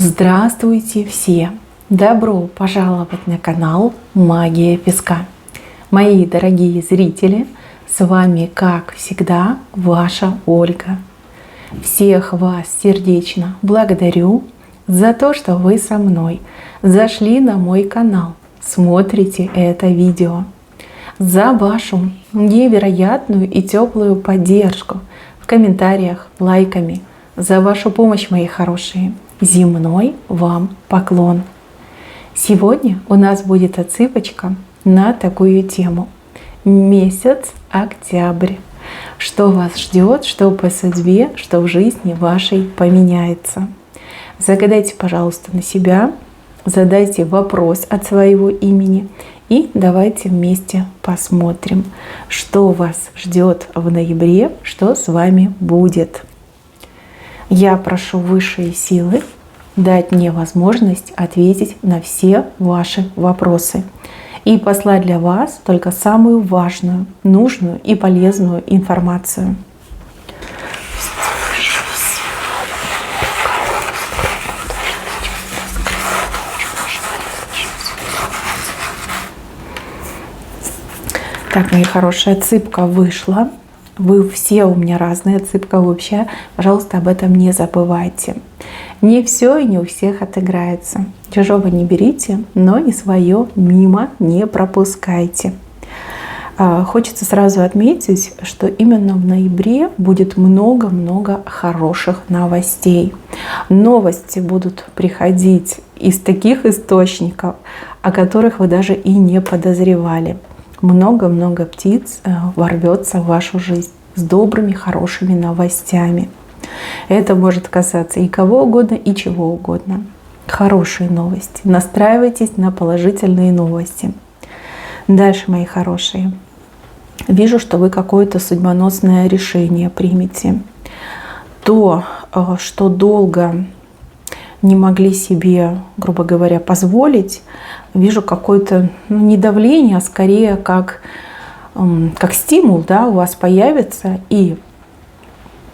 Здравствуйте все! Добро пожаловать на канал Магия Песка. Мои дорогие зрители, с вами, как всегда, ваша Ольга. Всех вас сердечно благодарю за то, что вы со мной зашли на мой канал, смотрите это видео, за вашу невероятную и теплую поддержку в комментариях, лайками, за вашу помощь, мои хорошие. Земной вам поклон! Сегодня у нас будет отсыпочка на такую тему. Месяц октябрь. Что вас ждет, что по судьбе, что в жизни вашей поменяется. Загадайте, пожалуйста, на себя, задайте вопрос от своего имени и давайте вместе посмотрим, что вас ждет в ноябре, что с вами будет. Я прошу высшие силы дать мне возможность ответить на все ваши вопросы и послать для вас только самую важную, нужную и полезную информацию. Так, мои хорошие, отсыпка вышла. Вы все у меня разные, отсыпка вообще. Пожалуйста, об этом не забывайте. Не все и не у всех отыграется. Чужого не берите, но и свое мимо не пропускайте. Хочется сразу отметить, что именно в ноябре будет много-много хороших новостей. Новости будут приходить из таких источников, о которых вы даже и не подозревали. Много-много птиц ворвется в вашу жизнь с добрыми, хорошими новостями. Это может касаться и кого угодно, и чего угодно. Хорошие новости. Настраивайтесь на положительные новости. Дальше, мои хорошие. Вижу, что вы какое-то судьбоносное решение примете. То, что долго не могли себе, грубо говоря, позволить, вижу какое-то не давление, а скорее как стимул, да, у вас появится, и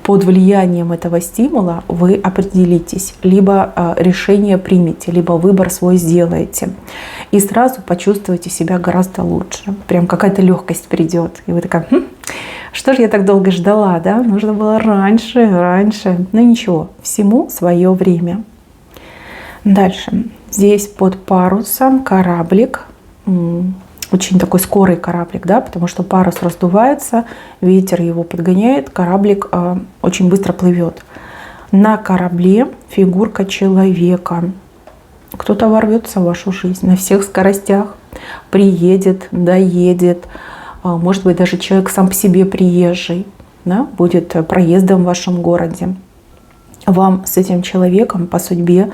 под влиянием этого стимула вы определитесь, либо решение примете, либо выбор свой сделаете. И сразу почувствуете себя гораздо лучше. Прям какая-то легкость придет. И вы такая, что же я так долго ждала, да? Нужно было раньше. Но ничего, всему свое время. Дальше. Здесь под парусом кораблик. Очень такой скорый кораблик, да, потому что парус раздувается, ветер его подгоняет, кораблик очень быстро плывет. На корабле фигурка человека. Кто-то ворвется в вашу жизнь на всех скоростях, приедет, доедет. Может быть, даже человек сам по себе приезжий, да, будет проездом в вашем городе. Вам с этим человеком по судьбе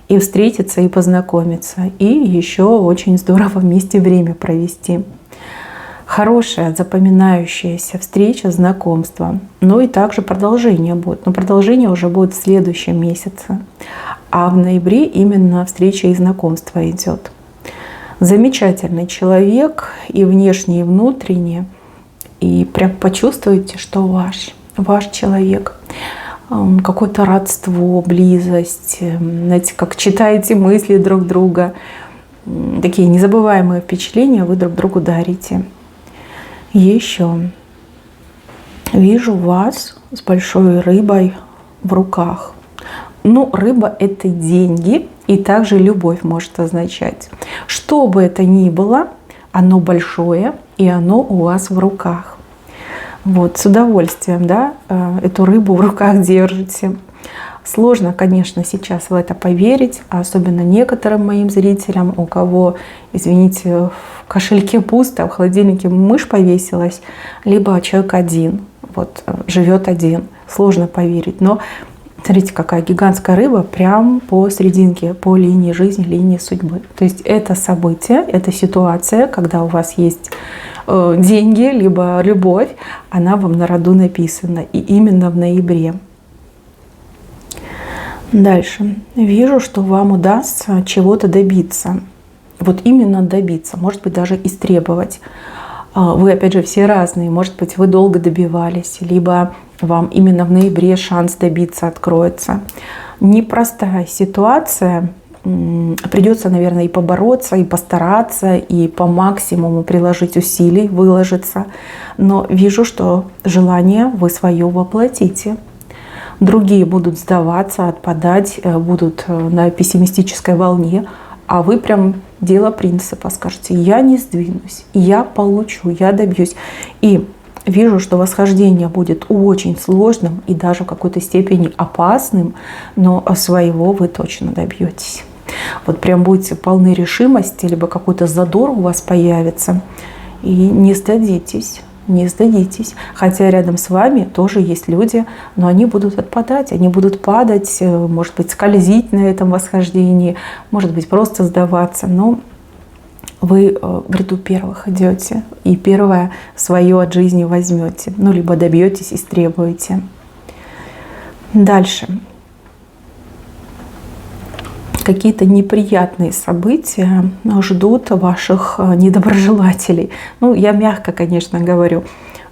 и встретиться, и познакомиться, и еще очень здорово вместе время провести. Хорошая, запоминающаяся встреча, знакомство. Ну и также продолжение будет. Но продолжение уже будет в следующем месяце. А в ноябре именно встреча и знакомство идет. Замечательный человек и внешне, и внутренне. И прям почувствуете, что ваш человек. Какое-то родство, близость, знаете, как читаете мысли друг друга. Такие незабываемые впечатления вы друг другу дарите. Еще вижу вас с большой рыбой в руках. Ну, рыба — это деньги, и также любовь может означать. Что бы это ни было, оно большое, и оно у вас в руках. Вот, с удовольствием, да, эту рыбу в руках держите. Сложно, конечно, сейчас в это поверить, особенно некоторым моим зрителям, у кого, извините, в кошельке пусто, в холодильнике мышь повесилась, либо человек один, вот, живет один. Сложно поверить, но смотрите, какая гигантская рыба прямо по серединке, по линии жизни, линии судьбы. То есть это событие, это ситуация, когда у вас есть деньги, либо любовь, она вам на роду написана. И именно в ноябре. Дальше. Вижу, что вам удастся чего-то добиться. Вот именно добиться. Может быть, даже истребовать. Вы, опять же, все разные. Может быть, вы долго добивались, либо вам именно в ноябре шанс добиться откроется. Непростая ситуация. Придется, наверное, и побороться, и постараться, и по максимуму приложить усилий, выложиться. Но вижу, что желание вы свое воплотите. Другие будут сдаваться, отпадать, будут на пессимистической волне. А вы прям дело принципа скажете: я не сдвинусь, я получу, я добьюсь. И вижу, что восхождение будет очень сложным и даже в какой-то степени опасным, но своего вы точно добьетесь. Вот прям будете полны решимости, либо какой-то задор у вас появится. И не сдадитесь, не сдадитесь. Хотя рядом с вами тоже есть люди, но они будут отпадать, они будут падать, может быть, скользить на этом восхождении, может быть, просто сдаваться. Но вы в ряду первых идете и первое свое от жизни возьмете. Ну, либо добьетесь и требуете. Дальше. Какие-то неприятные события ждут ваших недоброжелателей. Ну, я мягко, конечно, говорю.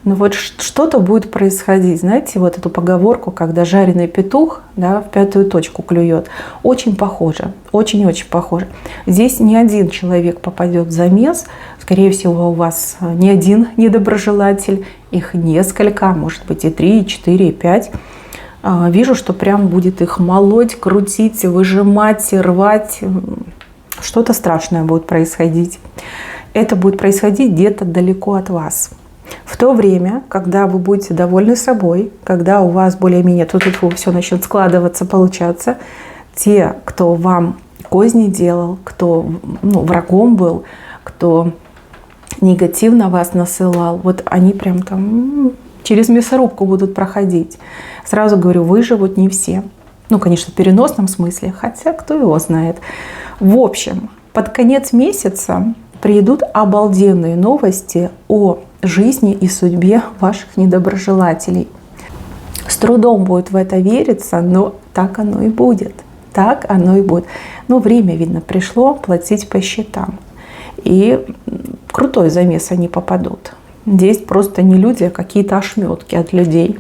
Но вот что-то будет происходить. Знаете, вот эту поговорку, когда жареный петух, да, в пятую точку клюет. Очень похоже, очень-очень похоже. Здесь не один человек попадет в замес. Скорее всего, у вас не один недоброжелатель. Их несколько, может быть и 3, и 4, и 5. Вижу, что прям будет их молоть, крутить, выжимать, рвать. Что-то страшное будет происходить. Это будет происходить где-то далеко от вас. В то время, когда вы будете довольны собой, когда у вас более-менее тут все начнет складываться, получаться, те, кто вам козни делал, кто врагом был, кто негативно вас насылал, вот они прям там через мясорубку будут проходить. Сразу говорю, выживут не все. Ну, конечно, в переносном смысле, хотя кто его знает. В общем, под конец месяца придут обалденные новости о жизни и судьбе ваших недоброжелателей. С трудом будет в это вериться, но так оно и будет. Так оно и будет. Ну, время, видно, пришло платить по счетам. И в крутой замес они попадут. Здесь просто не люди, а какие-то ошметки от людей.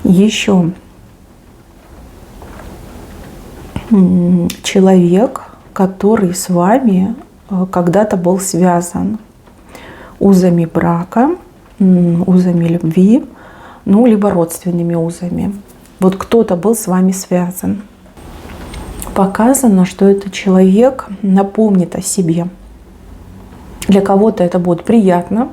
Еще человек, который с вами когда-то был связан узами брака, узами любви, ну, либо родственными узами. Вот кто-то был с вами связан. Показано, что этот человек напомнит о себе. Для кого-то это будет приятно,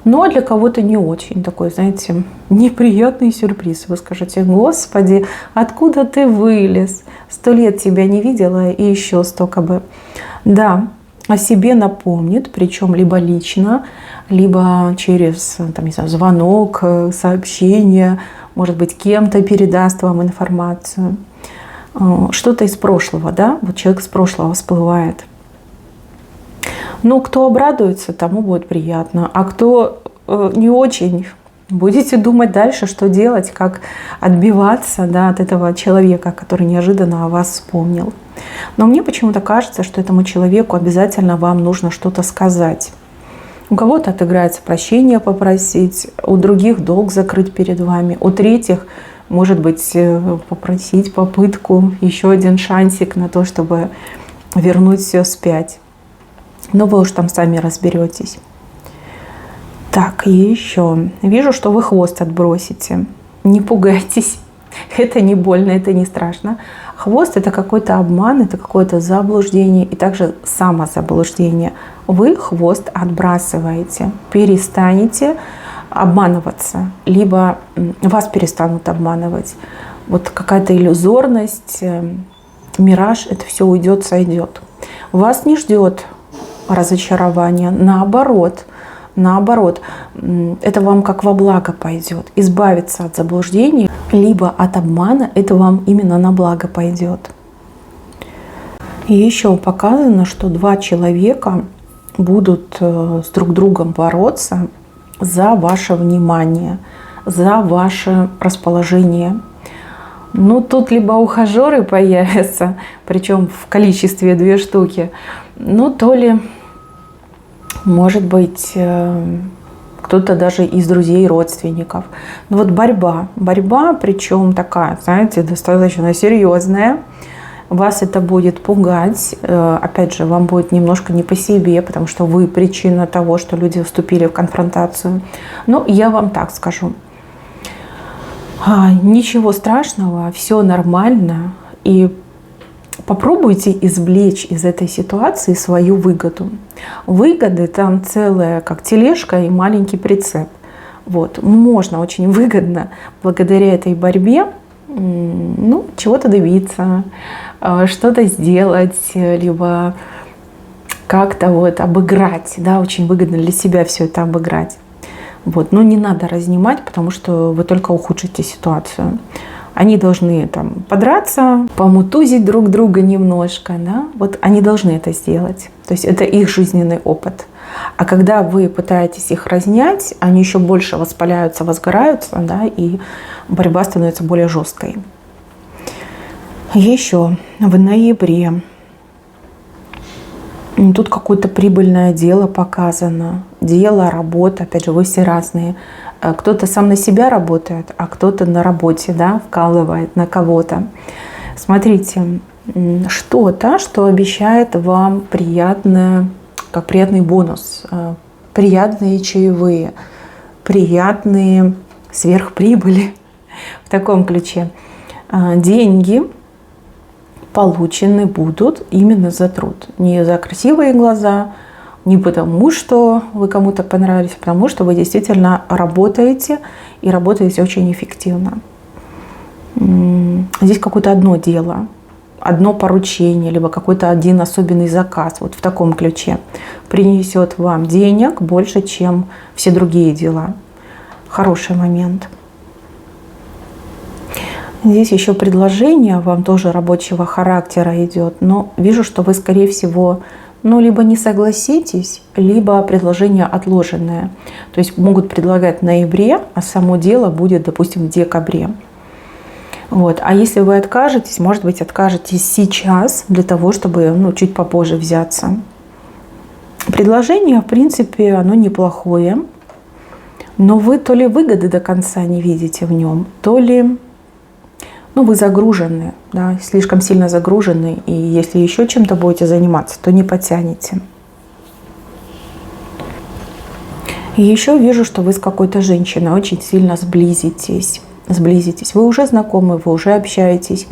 но для кого-то не очень. Такой, знаете, неприятный сюрприз. Вы скажете: Господи, откуда ты вылез? 100 лет тебя не видела и еще столько бы. Да, о себе напомнит, причем либо лично, либо через там, не знаю, звонок, сообщение, может быть, кем-то передаст вам информацию. Что-то из прошлого, да? Вот человек с прошлого всплывает. Ну, кто обрадуется, тому будет приятно. А кто не очень, будете думать дальше, что делать, как отбиваться, да, от этого человека, который неожиданно о вас вспомнил. Но мне почему-то кажется, что этому человеку обязательно вам нужно что-то сказать. У кого-то отыграется прощение попросить, у других долг закрыть перед вами, у третьих, может быть, попросить попытку, еще один шансик на то, чтобы вернуть все вспять. Но вы уж там сами разберетесь. Так, и еще. Вижу, что вы хвост отбросите. Не пугайтесь. Это не больно, это не страшно. Хвост — это какой-то обман, это какое-то заблуждение и также самозаблуждение. Вы хвост отбрасываете, перестанете обманываться, либо вас перестанут обманывать. Вот какая-то иллюзорность, мираж, это все уйдет, сойдет. Вас не ждет разочарование, наоборот, это вам как во благо пойдет. Избавиться от заблуждений, либо от обмана, это вам именно на благо пойдет. И еще показано, что 2 человека будут с друг другом бороться за ваше внимание, за ваше расположение. Ну, тут либо ухажеры появятся, причем в количестве 2 штуки, ну, то ли, может быть, кто-то даже из друзей, родственников. Но вот борьба, причем такая, знаете, достаточно серьезная. Вас это будет пугать. Опять же, вам будет немножко не по себе, потому что вы причина того, что люди вступили в конфронтацию. Но я вам так скажу. Ничего страшного, все нормально. И попробуйте извлечь из этой ситуации свою выгоду. Выгоды там целая, как тележка и маленький прицеп. Вот. Можно очень выгодно благодаря этой борьбе чего-то добиться, что-то сделать, либо как-то вот обыграть. Да, очень выгодно для себя все это обыграть. Вот. Но не надо разнимать, потому что вы только ухудшите ситуацию. Они должны там подраться, помутузить друг друга немножко. Да? Вот они должны это сделать. То есть это их жизненный опыт. А когда вы пытаетесь их разнять, они еще больше воспаляются, возгораются, да, и борьба становится более жесткой. Еще в ноябре тут какое-то прибыльное дело показано. Дело, работа, опять же, вы все разные. Кто-то сам на себя работает, а кто-то на работе, да, вкалывает на кого-то. Смотрите, что-то, что обещает вам приятное, как приятный бонус, приятные чаевые, приятные сверхприбыли в таком ключе. Деньги получены будут именно за труд. Не за красивые глаза, не потому, что вы кому-то понравились, а потому что вы действительно работаете и работаете очень эффективно. Здесь какое-то одно дело, одно поручение, либо какой-то один особенный заказ, вот в таком ключе, принесет вам денег больше, чем все другие дела. Хороший момент. Здесь еще предложение вам тоже рабочего характера идет, но вижу, что вы, скорее всего, либо не согласитесь, либо предложение отложенное. То есть могут предлагать в ноябре, а само дело будет, допустим, в декабре. Вот. А если вы откажетесь, может быть, откажетесь сейчас для того, чтобы чуть попозже взяться. Предложение, в принципе, оно неплохое, но вы то ли выгоды до конца не видите в нем, то ли вы загружены, да, слишком сильно загружены, и если еще чем-то будете заниматься, то не потянете. И еще вижу, что вы с какой-то женщиной очень сильно сблизитесь. Вы уже знакомы, вы уже общаетесь,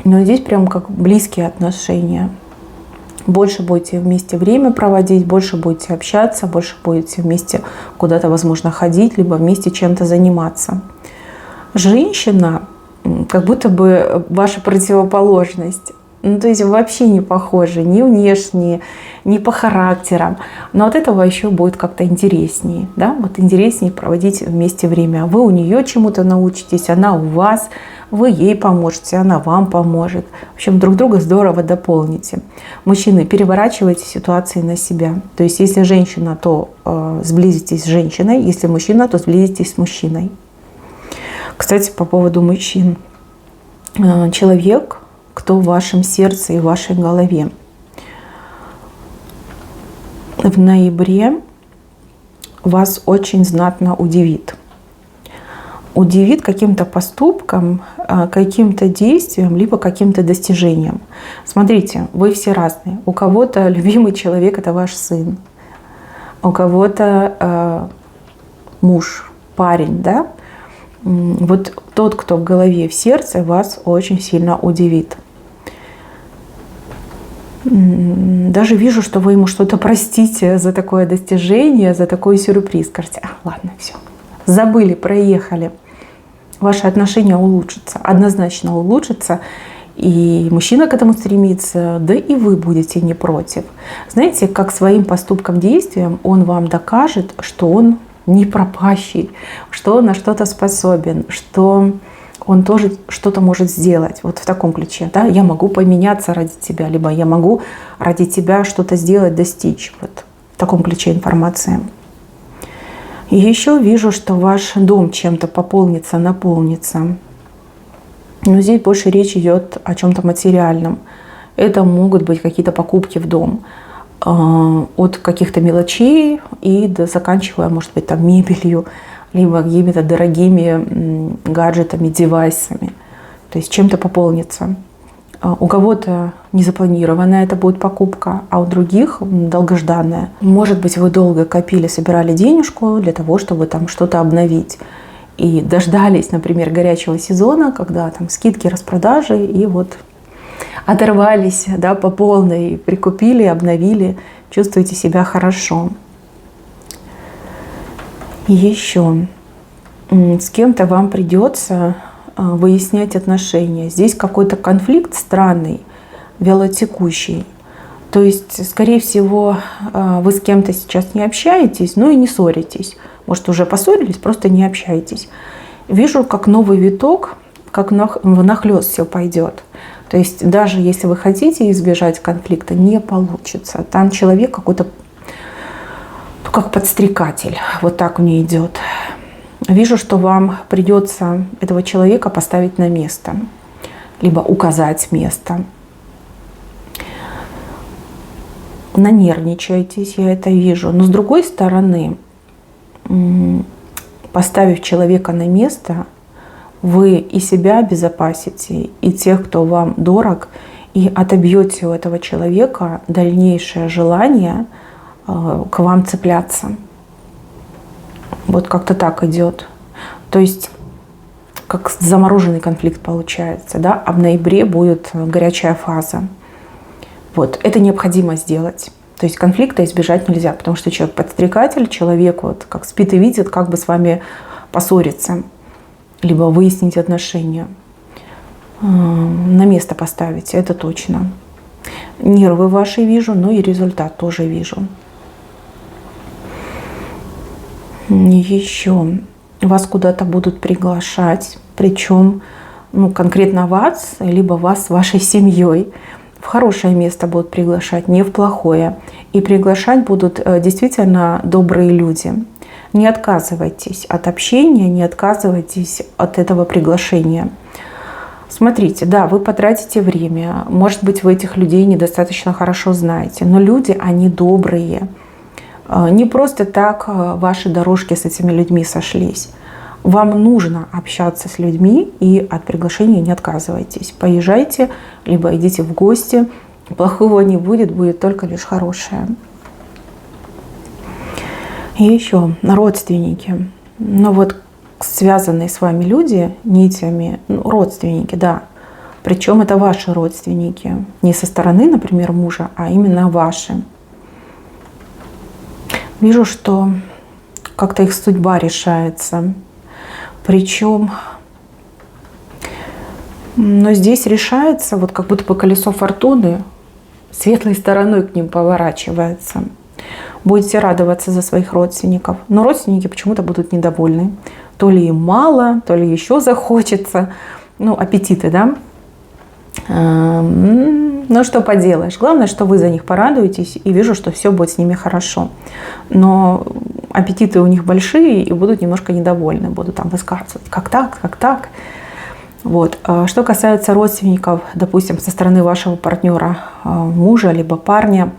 но здесь прям как близкие отношения. Больше будете вместе время проводить, больше будете общаться, больше будете вместе куда-то, возможно, ходить, либо вместе чем-то заниматься. Женщина как будто бы ваша противоположность. То есть вообще не похожи ни внешне, ни по характерам. Но от этого еще будет как-то интереснее. Да? Вот интереснее проводить вместе время. Вы у нее чему-то научитесь, она у вас, вы ей поможете, она вам поможет. В общем, друг друга здорово дополните. Мужчины, переворачивайте ситуации на себя. То есть если женщина, то сблизитесь с женщиной, если мужчина, то сблизитесь с мужчиной. Кстати, по поводу мужчин. Человек, кто в вашем сердце и в вашей голове. В ноябре вас очень знатно удивит. Удивит каким-то поступком, каким-то действием, либо каким-то достижением. Смотрите, вы все разные. У кого-то любимый человек – это ваш сын. У кого-то муж, парень, да? Вот тот, кто в голове, в сердце, вас очень сильно удивит. Даже вижу, что вы ему что-то простите за такое достижение, за такой сюрприз. Скажете, ладно, все, забыли, проехали. Ваши отношения улучшатся, однозначно улучшатся. И мужчина к этому стремится, да и вы будете не против. Знаете, как своим поступком, действием он вам докажет, что он не пропащий, что он на что-то способен, что он тоже что-то может сделать. Вот в таком ключе. Да? Я могу поменяться ради тебя, либо я могу ради тебя что-то сделать, достичь. Вот в таком ключе информация. И еще вижу, что ваш дом чем-то пополнится, наполнится. Но здесь больше речь идет о чем-то материальном. Это могут быть какие-то покупки в дом. от каких-то мелочей и заканчивая, может быть, там мебелью, либо какими-то дорогими гаджетами, девайсами. То есть чем-то пополнится. У кого-то незапланированная это будет покупка, а у других долгожданная. Может быть, вы долго копили, собирали денежку для того, чтобы там что-то обновить. И дождались, например, горячего сезона, когда там скидки, распродажи, и вот оторвались, да, по полной, прикупили, обновили, чувствуете себя хорошо. Еще с кем-то вам придется выяснять отношения. Здесь какой-то конфликт странный, вялотекущий. То есть, скорее всего, вы с кем-то сейчас не общаетесь, но и не ссоритесь. Может, уже поссорились, просто не общаетесь. Вижу, как новый виток, как внахлёст все пойдет. То есть, даже если вы хотите избежать конфликта, не получится. Там человек какой-то, ну, как подстрекатель. Вот так мне идет. Вижу, что вам придется этого человека поставить на место, либо указать место. Нанервничаетесь, я это вижу. Но с другой стороны, поставив человека на место, вы и себя обезопасите, и тех, кто вам дорог, и отобьете у этого человека дальнейшее желание к вам цепляться. Вот как-то так идет. То есть как замороженный конфликт получается, да? А в ноябре будет горячая фаза. Вот это необходимо сделать. То есть конфликта избежать нельзя, потому что человек подстрекатель, человек вот как спит и видит, как бы с вами поссориться, либо выяснить отношения. На место поставить, это точно. Нервы ваши вижу, но и результат тоже вижу. Еще вас куда-то будут приглашать, причем конкретно вас, либо вас с вашей семьей. В хорошее место будут приглашать, не в плохое. И приглашать будут действительно добрые люди. Не отказывайтесь от общения, не отказывайтесь от этого приглашения. Смотрите, да, вы потратите время. Может быть, вы этих людей недостаточно хорошо знаете, но люди, они добрые. Не просто так ваши дорожки с этими людьми сошлись. Вам нужно общаться с людьми, и от приглашения не отказывайтесь. Поезжайте, либо идите в гости. Плохого не будет, будет только лишь хорошее. И еще родственники. Вот связанные с вами люди нитями, родственники, да. Причем это ваши родственники. Не со стороны, например, мужа, а именно ваши. Вижу, что как-то их судьба решается. Причем, но здесь решается, вот как будто бы колесо фортуны светлой стороной к ним поворачивается. Будете радоваться за своих родственников. Но родственники почему-то будут недовольны. То ли им мало, то ли еще захочется. Аппетиты, да? Ну, что поделаешь. Главное, что вы за них порадуетесь, и вижу, что все будет с ними хорошо. Но аппетиты у них большие, и будут немножко недовольны. Будут там высказывать, как так, как так. Вот. Что касается родственников, допустим, со стороны вашего партнера, мужа, либо парня,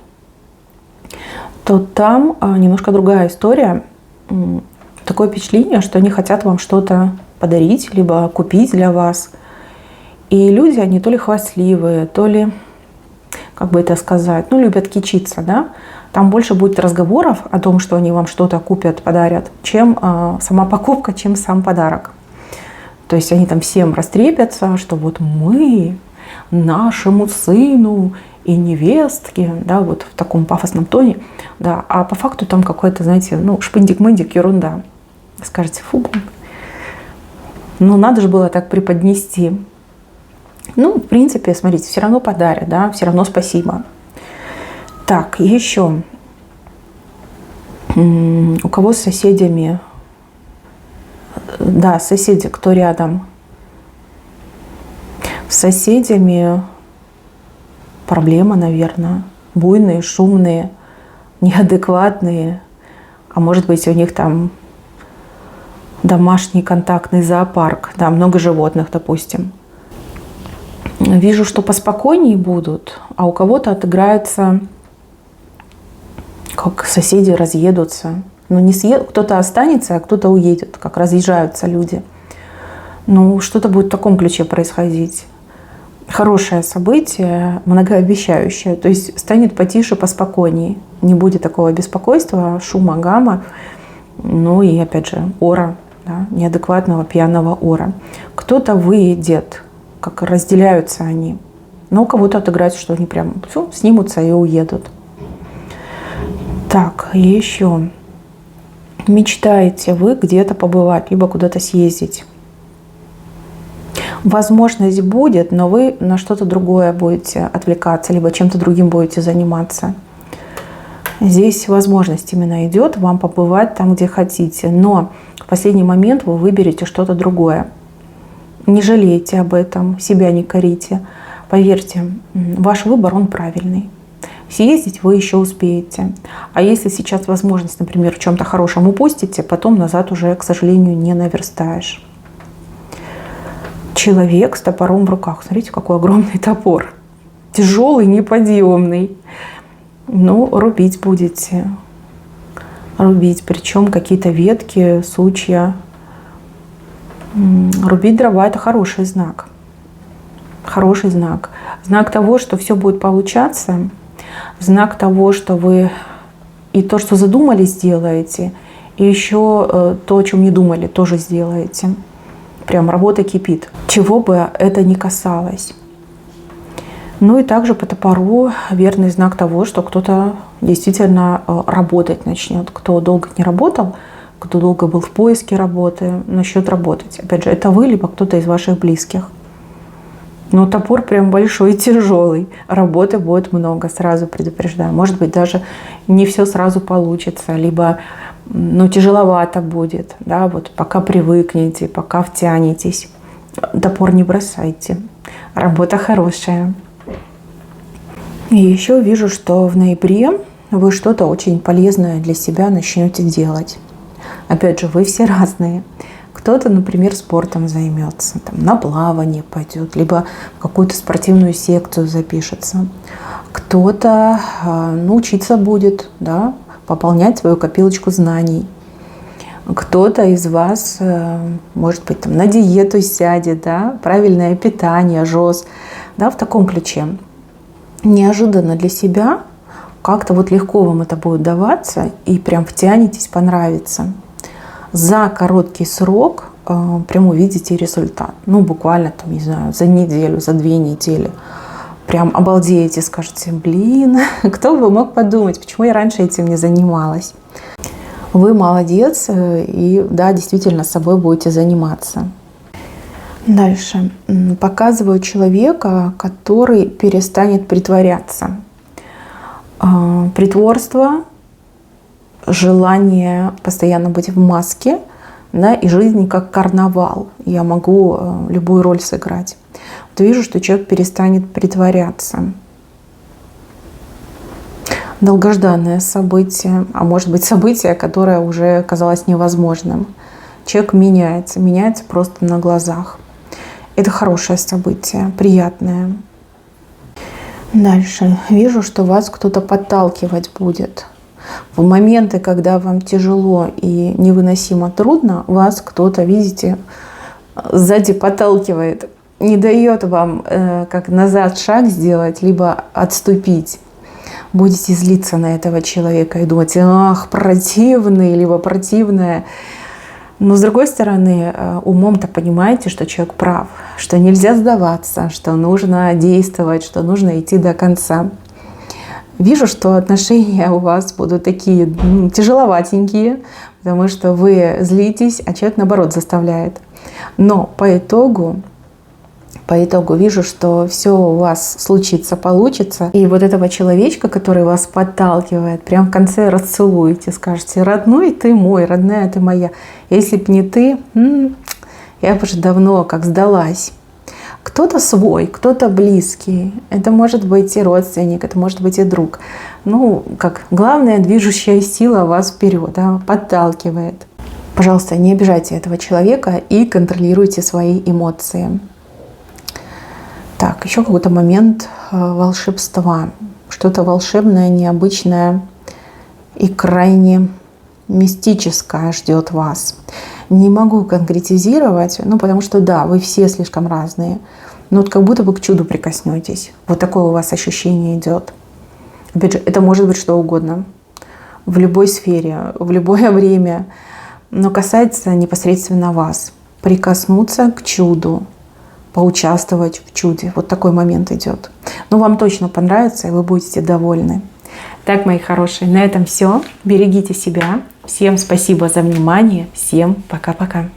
то там немножко другая история. Такое впечатление, что они хотят вам что-то подарить, либо купить для вас. И люди, они то ли хвастливые, то ли, как бы это сказать, любят кичиться, да? Там больше будет разговоров о том, что они вам что-то купят, подарят, чем сама покупка, чем сам подарок. То есть они там всем растрепятся, что вот мы нашему сыну и невестке, да, вот в таком пафосном тоне, да, а по факту там какой-то, знаете, шпындик-мындик, ерунда. Скажете, фу, надо же было так преподнести. В принципе, смотрите, все равно подарят, да, все равно спасибо. Так, еще. У кого с соседями? Да, соседи, кто рядом? С соседями проблема, наверное. Буйные, шумные, неадекватные. А может быть, у них там домашний контактный зоопарк, да, много животных, допустим. Вижу, что поспокойнее будут, а у кого-то отыграется как соседи разъедутся. Ну, не кто-то останется, а кто-то уедет, как разъезжаются люди. Ну, что-то будет в таком ключе происходить. Хорошее событие, многообещающее. То есть станет потише, поспокойнее. Не будет такого беспокойства, шума, гамма. Ну и, опять же, ора, да, неадекватного пьяного ора. Кто-то выйдет, как разделяются они. Но у кого-то отыграется, что они прям все, снимутся и уедут. Так, еще. Мечтаете вы где-то побывать, либо куда-то съездить. Возможность будет, но вы на что-то другое будете отвлекаться, либо чем-то другим будете заниматься. Здесь возможность именно идет вам побывать там, где хотите, но в последний момент вы выберете что-то другое. Не жалейте об этом, себя не корите. Поверьте, ваш выбор, он правильный. Съездить вы еще успеете. А если сейчас возможность, например, в чем-то хорошем упустите, потом назад уже, к сожалению, не наверстаешь. Человек с топором в руках. Смотрите, какой огромный топор. Тяжелый, неподъемный. Ну, рубить будете. Рубить. Причем какие-то ветки, сучья. Рубить дрова – это хороший знак. Хороший знак. Знак того, что все будет получаться. Знак того, что вы и то, что задумали, сделаете. И еще то, о чем не думали, тоже сделаете. Прям работа кипит. Чего бы это ни касалось. Ну и также по топору верный знак того, что кто-то действительно работать начнет. Кто долго не работал, кто долго был в поиске работы, начнет работать. Опять же, это вы, либо кто-то из ваших близких. Но топор прям большой и тяжелый. Работы будет много, сразу предупреждаю. Может быть, даже не все сразу получится, либо тяжеловато будет. Да, вот пока привыкнете, пока втянетесь. Топор не бросайте. Работа хорошая. И еще вижу, что в ноябре вы что-то очень полезное для себя начнете делать. Опять же, вы все разные. Кто-то, например, спортом займется, там, на плавание пойдет, либо в какую-то спортивную секцию запишется. Кто-то учиться будет, да, пополнять свою копилочку знаний. Кто-то из вас, может быть, там, на диету сядет, да, правильное питание, ЖОС, да, в таком ключе. Неожиданно для себя как-то вот легко вам это будет даваться, и прям втянетесь, понравится. За короткий срок прям увидите результат. Ну, буквально, там, не знаю, за неделю, за 2 недели. Прям обалдеете, скажете, блин, кто бы мог подумать, почему я раньше этим не занималась. Вы молодец, и да, действительно, собой будете заниматься. Дальше. Показываю человека, который перестанет притворяться. Притворство, желание постоянно быть в маске, да, и жизнь как карнавал. Я могу любую роль сыграть. Вот вижу, что человек перестанет притворяться. Долгожданное событие, а может быть событие, которое уже казалось невозможным. Человек меняется просто на глазах. Это хорошее событие, приятное. Дальше. Вижу, что вас кто-то подталкивать будет. В моменты, когда вам тяжело и невыносимо трудно, вас кто-то, видите, сзади подталкивает, не дает вам как назад шаг сделать, либо отступить. Будете злиться на этого человека и думать, ах, противный, либо противная. Но с другой стороны, умом-то понимаете, что человек прав, что нельзя сдаваться, что нужно действовать, что нужно идти до конца. Вижу, что отношения у вас будут такие тяжеловатенькие, потому что вы злитесь, а человек, наоборот, заставляет. Но по итогу вижу, что все у вас случится, получится. И вот этого человечка, который вас подталкивает, прям в конце расцелуете, скажете, родной ты мой, родная ты моя. Если б не ты, я бы уже давно как сдалась. Кто-то свой, кто-то близкий. Это может быть и родственник, это может быть и друг. Ну, как главная движущая сила вас вперед, да, подталкивает. Пожалуйста, не обижайте этого человека и контролируйте свои эмоции. Так, еще какой-то момент волшебства. Что-то волшебное, необычное и крайне мистическое ждет вас. Не могу конкретизировать, ну потому что да, вы все слишком разные, но вот как будто бы к чуду прикоснетесь. Вот такое у вас ощущение идет. Опять же, это может быть что угодно, в любой сфере, в любое время, но касается непосредственно вас. Прикоснуться к чуду, поучаствовать в чуде. Вот такой момент идет. Но вам точно понравится, и вы будете довольны. Так, мои хорошие, на этом все. Берегите себя. Всем спасибо за внимание. Всем пока-пока.